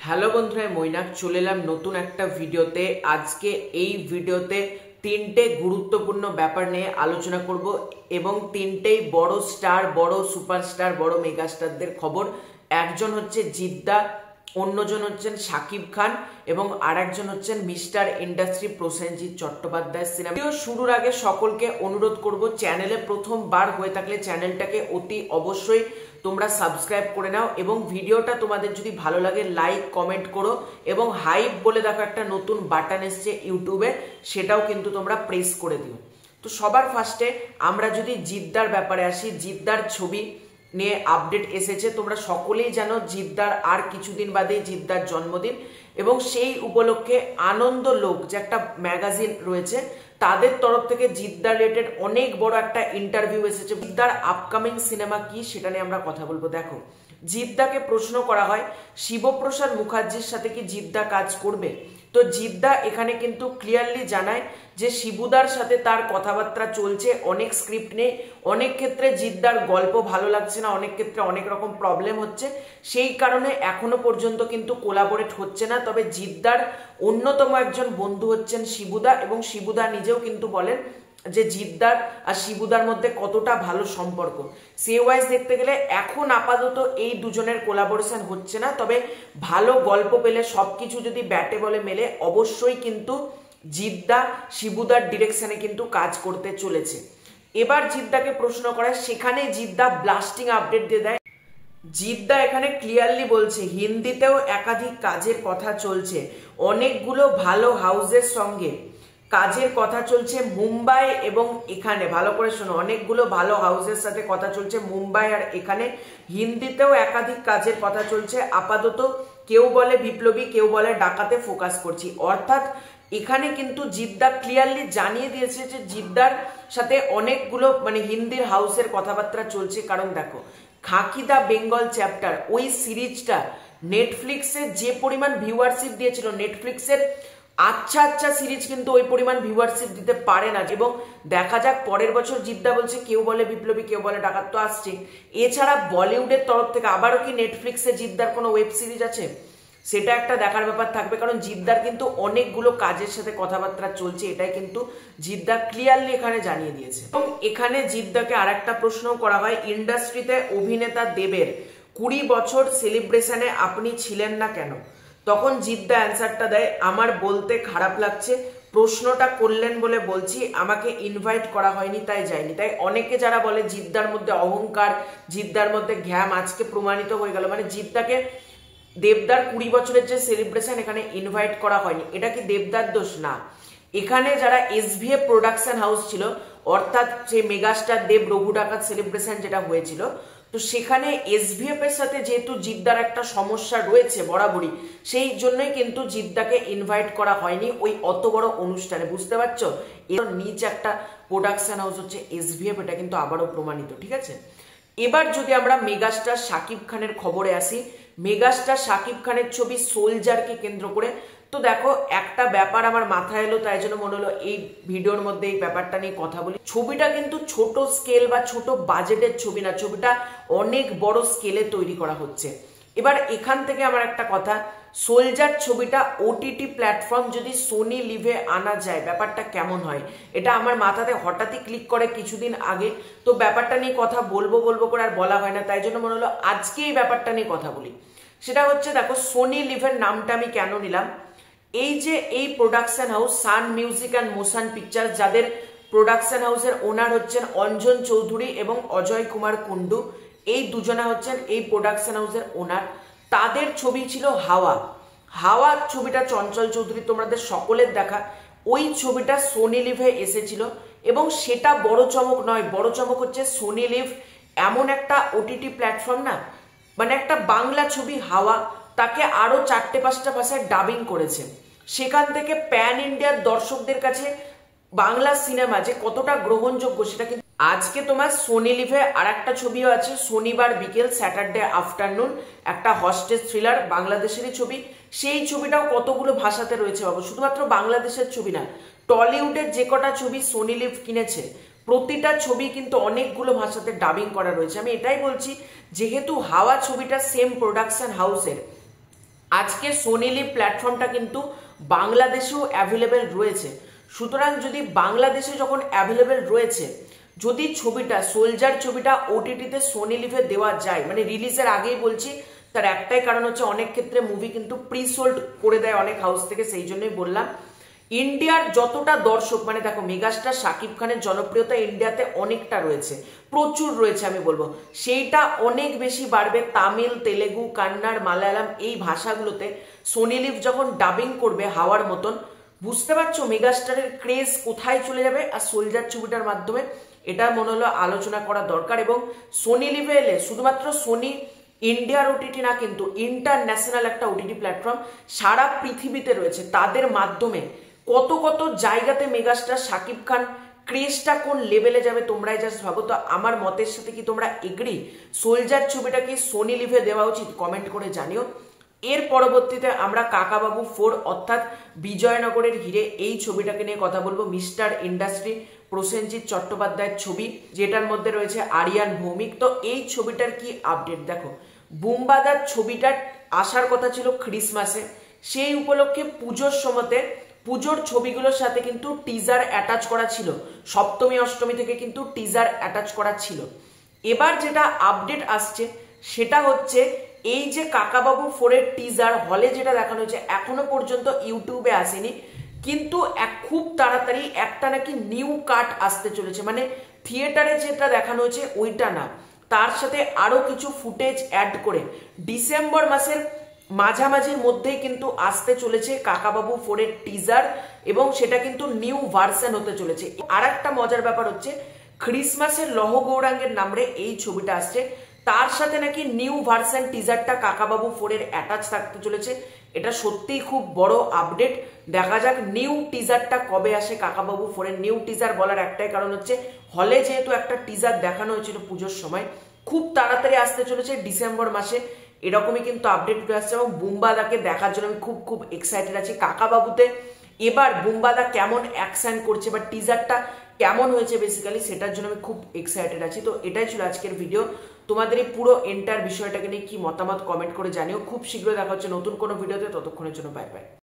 Hello বন্ধুরা, মৈনাক চলে এলাম নতুন একটা ভিডিওতে। আজকে এই ভিডিওতে তিনটে গুরুত্বপূর্ণ ব্যাপার নিয়ে আলোচনা করব এবং তিনটেই বড় স্টার, বড় সুপারস্টার, বড় মেগাস্টারদের খবর। একজন হচ্ছে জিদ্দা, অন্যজন হচ্ছেন শাকিব খান এবং আর একজন হচ্ছেন mister industry Prosenjit Chattopadhyay. Cinema video শুরুর আগে সকলকে অনুরোধ করব, চ্যানেলে প্রথমবার হয়ে থাকলে চ্যানেলটাকে অতি অবশ্যই তোমরা সাবস্ক্রাইব করে নাও এবং ভিডিওটা তোমাদের যদি ভালো লাগে লাইক কমেন্ট করো এবং হাইপ বলে দেখো একটা নতুন বাটন এসছে ইউটিউবে, সেটাও কিন্তু তোমরা প্রেস করে দিও। তো সবার ফার্স্টে আমরা যদি জিদ্দার ব্যাপারে আসি, জিদ্দার ছবি নিয়ে আপডেট এসেছে। তোমরা সকলেই জানো জিদ্দার আর কিছুদিন বাদেই জিদ্দার জন্মদিন এবং সেই উপলক্ষে আনন্দ লোক যে একটা ম্যাগাজিন রয়েছে তাদের তরফ থেকে জিদ্দার রিলেটেড অনেক বড় একটা ইন্টারভিউ এসেছে। জিদ্দার আপকামিং সিনেমা কি সেটা নিয়ে আমরা কথা বলবো। দেখো, জিদ্দাকে প্রশ্ন করা হয় শিবপ্রসাদ মুখার্জির সাথে কি জিদ্দা কাজ করবে, তো জিদ্দা এখানে কিন্তু ক্লিয়ারলি জানায় যে শিবুদার সাথে তার কথাবার্তা চলছে, অনেক স্ক্রিপ্ট নেই, অনেক ক্ষেত্রে জিদ্দার গল্প ভালো লাগছে না, অনেক ক্ষেত্রে অনেক রকম প্রবলেম হচ্ছে, সেই কারণে এখনো পর্যন্ত কিন্তু কোলাবোরেট হচ্ছে না। তবে জিদ্দার অন্যতম একজন বন্ধু হচ্ছেন শিবুদা এবং শিবুদা নিজেও কিন্তু বলেন যে জিদ্দার আর শিবুদার মধ্যে কতটা ভালো সম্পর্ক। সে ওয়াইজ দেখতে গেলে এখন আপাতত এই দুজনের কোলাবোরেশন হচ্ছে না, তবে ভালো গল্প পেলে সবকিছু যদি ব্যাটে বলে মেলে অবশ্যই কিন্তু জিদ্দা শিবুদার ডিরেকশনে কিন্তু কাজ করতে চলেছে। এবার জিদ্দাকে প্রশ্ন করে, সেখানে জিদ্দা ব্লাস্টিং আপডেট দিয়ে দেয়। জিদ্দা এখানে ক্লিয়ারলি বলছে হিন্দিতেও একাধিক কাজের কথা চলছে, অনেকগুলো ভালো হাউসের সঙ্গে কাজের কথা চলছে মুম্বাই এবং এখানে। ভালো করে শোনো, অনেকগুলো ভালো হাউসের সাথে কথা চলছে মুম্বাই আর এখানে। হিন্দিতেও একাধিক কাজের কথা চলছে। আপাতত কেউ বলে বিপ্লবী, কেউ বলে ডাকাতে ফোকাস করছি। অর্থাৎ এখানে কিন্তু জিদ্দা ক্লিয়ারলি জানিয়ে দিয়েছে যে জিদ্দার সাথে অনেকগুলো হিন্দির হাউসের কথাবার্তা চলছে। কারণ দেখো, খাকি দা বেঙ্গল চ্যাপ্টার ওই সিরিজটা নেটফ্লিক্সে যে পরিমাণ ভিউয়ারশিপ দিয়েছিল, নেটফ্লিক্সের আচ্ছা সিরিজ কিন্তু ওই পরিমাণ ভিউয়ারশিপ দিতে পারে না। এবং দেখা যাক পরের বছর জিদ্দা বলছে কেউ বলে বিপ্লবী, কেউ বলে ডাকাত তো আসছে। এছাড়া বলিউডের তরফ থেকে আবারও কি নেটফ্লিক্সে জিদ্দার কোনো ওয়েব সিরিজ আছে, সেটা একটা দেখার ব্যাপার থাকবে। কারণ জিদ্দার কিন্তু অনেকগুলো কাজের সাথে কথাবার্তা চলছে, এটাই কিন্তু জিদ্দা ক্লিয়ারলি এখানে জানিয়ে দিয়েছে। এবং এখানে জিদ্দাকে আর একটা প্রশ্ন করা হয়, ইন্ডাস্ট্রিতে অভিনেতা দেবের 20 বছর সেলিব্রেশনে আপনি ছিলেন না কেন? তখন জিদ্দা অ্যান্সারটা দেয়, আমার বলতে খারাপ লাগছে, প্রশ্নটা করলেন বলে বলছি, আমাকে ইনভাইট করা হয়নি তাই যায়নি। তাই অনেকে যারা বলে জিদ্দার মধ্যে অহংকার, জিদ্দার মধ্যে ঘ্যাম, আজকে প্রমাণিত হয়ে গেল। জিদ্দাকে দেবদার 20 বছরের যে সেলিব্রেশন এখানে ইনভাইট করা হয়নি, এটা কি দেবদার দোষ? না, এখানে যারা এসভিএফ প্রোডাকশন হাউস ছিল, অর্থাৎ সেই মেগাস্টার দেব রঘু ডাকাত সেলিব্রেশন যেটা হয়েছিল, তো সেখানে এসভিএফ এর সাথে যেহেতু জিদ্দার একটা সমস্যা রয়েছে বরাবরই, সেই জন্যই কিন্তু জিদ্দাকে ইনভাইট করা হয়নি ওই অত বড় অনুষ্ঠানে। বুঝতে পারছো, এর নিচ একটা প্রোডাকশন হাউস হচ্ছে এসভিএফ, এটা কিন্তু আবারও প্রমাণিত। ঠিক আছে, এবার যদি আমরা মেগাস্টার শাকিব খানের খবরে আসি, মেগাস্টার শাকিব খানের ছবি সোলজারকে কেন্দ্র করে, তো দেখো একটা ব্যাপার আমার মাথায় এলো, তাই জন্য মনে হলো এই ভিডিওর মধ্যে এই ব্যাপারটা নিয়ে কথা বলি। ছবিটা কিন্তু ছোট স্কেল বা ছোট বাজেটের ছবি না, ছবিটা অনেক বড় স্কেলে তৈরি করা হচ্ছে। এবার এখান থেকে আমার একটা কথা, সোলজার ছবিটা ওটিটি প্ল্যাটফর্ম যদি সোনি লিভে আনা যায় ব্যাপারটা কেমন হয়, এটা আমার মাথাতে হঠাৎই ক্লিক করে কিছুদিন আগে। তো ব্যাপারটা নিয়ে কথা বলবো করে আর বলা হয় না, তাই জন্য মনে হলো আজকে এই ব্যাপারটা নিয়ে কথা বলি। সেটা হচ্ছে, দেখো সোনি লিভের নামটা আমি কেন নিলাম, এই যে এই production house Sun Music and Motion Picture, যাদের প্রোডাকশন হাউসের ওনার হচ্ছেন অঞ্জন চৌধুরী এবং অজয় কুমার কুন্ডু, এই দুজনা হচ্ছেন এই প্রোডাকশন হাউসের ওনার। তাদের ছবি ছিল হাওয়া। হাওয়া ছবিটা চঞ্চল চৌধুরী তোমাদের সকলের দেখা, ওই ছবিটা সোনি লিভে এসেছিল এবং সেটা বড় চমক নয়, বড় চমক হচ্ছে সোনি লিভ এমন একটা ওটিটি প্ল্যাটফর্ম না, একটা বাংলা ছবি হাওয়া, তাকে আরো 4-5টা ভাষায় ডাবিং করেছে। সেখান থেকে প্যান ইন্ডিয়ার দর্শকদের কাছে বাংলা সিনেমা যে কতটা গ্রহণযোগ্য সেটা কিন্তু আজকে তোমার সোনি লিভে আর একটা ছবিও আছে, শনিবার বিকেল স্যাটারডে আফটারনুন, একটা হস্টেজ থ্রিলার, বাংলাদেশেরই ছবি। সেই ছবিটাও কতগুলো ভাষাতে রয়েছে বাবু, শুধুমাত্র বাংলাদেশের ছবি না, টলিউডের যে কটা ছবি সোনি লিভ কিনেছে প্রতিটা ছবি কিন্তু অনেকগুলো ভাষাতে ডাবিং করা রয়েছে। আমি এটাই বলছি, যেহেতু হাওয়া ছবিটা সেম প্রোডাকশন হাউসের, আজকে সোনি লিভ প্ল্যাটফর্মটা কিন্তু বাংলাদেশেও অ্যাভেলেবেল রয়েছে। সুতরাং যদি বাংলাদেশে যখন অ্যাভেলেবেল রয়েছে, যদি ছবিটা সোলজার ছবিটা ওটিটিতে সোনি লিভে দেওয়া যায়, মানে রিলিজের আগেই বলছি, তার একটাই কারণ হচ্ছে অনেক ক্ষেত্রে মুভি কিন্তু প্রি সোল্ড করে দেয় অনেক হাউস থেকে, সেই জন্যই বললাম। ইন্ডিয়ার যতটা দর্শক, মানে দেখো মেগাস্টার শাকিব খানের জনপ্রিয়তা ইন্ডিয়াতে অনেকটা রয়েছে, প্রচুর রয়েছে আমি বলবো, সেইটা অনেক বেশি বাড়বে তামিল, তেলেগু, কান্নাড়, মালায়ালাম এই ভাষাগুলোতে সোনি লিভ যখন ডাবিং করবে হাওয়ার মতন। বুঝতে পারছো মেগাস্টারের ক্রেজ কোথায় চলে যাবে। আর সোলজার ছবিটার মাধ্যমে এটা মনে হলো আলোচনা করা দরকার। এবং সোনি লিভে এলে শুধুমাত্র সোনি ইন্ডিয়ার ওটিটি না, কিন্তু ইন্টারন্যাশনাল একটা ওটিটি প্ল্যাটফর্ম সারা পৃথিবীতে রয়েছে, তাদের মাধ্যমে কত কত জায়গাতে মেগাস্টার শাকিব খান ক্রেজটা কোন লেভেলে যাবে তোমরাই জাস্ট ভাবো। তো আমার মতের সাথে কি তোমরা এগ্রি? সোলজার ছবিটা কি সোনি লিভে দেওয়া উচিত? কমেন্ট করে জানিও। এর পরবর্তীতে আমরা কাকাবাবু 4 অর্থাৎ বিজয়নগরের হিরে এই ছবিটাকে নিয়ে কথা বলবো। মিস্টার ইন্ডাস্ট্রি প্রসেনজিৎ চট্টোপাধ্যায়ের ছবি, যেটার মধ্যে রয়েছে আরিয়ান ভৌমিক। তো এই ছবিটার কি আপডেট? দেখো, বুম্বাদার ছবিটা আসার কথা ছিল ক্রিসমাসে, সেই উপলক্ষে পুজোর সময়তে পুজোর ছবিগুলোর সাথে কিন্তু টিজার অ্যাটাচ করা ছিল, সপ্তমী অষ্টমী থেকে কিন্তু টিজার অ্যাটাচ করা ছিল। এবার যেটা আপডেট আসছে সেটা হচ্ছে এই যে কাকাবাবু 4 এর টিজার হলে যেটা দেখানো হয়েছে এখনো পর্যন্ত ইউটিউবে আসেনি, কিন্তু খুব তাড়াতাড়ি একটা নাকি নিউ কাট আসতে চলেছে, মানে থিয়েটারে যেটা দেখানো হয়েছে ওইটা না, তার সাথে আরো কিছু ফুটেজ অ্যাড করে ডিসেম্বর মাসের মাঝামাঝির মধ্যেই কিন্তু আসতে চলেছে কাকাবাবু 4 এর টিজার, এবং সেটা কিন্তু নিউ ভার্সন হতে চলেছে। আর একটা মজার ব্যাপার হচ্ছে ক্রিসমাসের লহ গৌরাঙ্গের নামে এই ছবিটা আসছে, তার সাথে নাকি নিউ ভার্সন টিজারটা কাকাবাবু 4 এর অ্যাটাচ থাকতে চলেছে। এটা সত্যিই খুব বড় আপডেট। দেখা যাক নিউ টিজারটা কবে আসে। কাকাবাবু 4 এর নিউ টিজার বলার একটাই কারণ হচ্ছে হলে যেহেতু একটা টিজার দেখানো হয়েছিল পুজোর সময়, খুব তাড়াতাড়ি আসতে চলেছে ডিসেম্বর মাসে, এরকমই কিন্তু আপডেট উঠে আসছে। এবং বুম্বাদাকে দেখার জন্য আমি খুব খুব এক্সাইটেড আছি। কাকাবাবুতে এবার বুম্বাদা কেমন অ্যাকশন করছে বা টিজারটা কেমন হয়েছে বেসিক্যালি, সেটার জন্য আমি খুব এক্সাইটেড আছি। তো এটাই ছিল আজকের ভিডিও। তোমাদের এই পুরো এন্টার বিষয়টাকে নিয়ে কি মতামত কমেন্ট করে জানিও। খুব শীঘ্রই দেখা হচ্ছে নতুন কোনো ভিডিওতে, ততক্ষণের জন্য বাই বাই।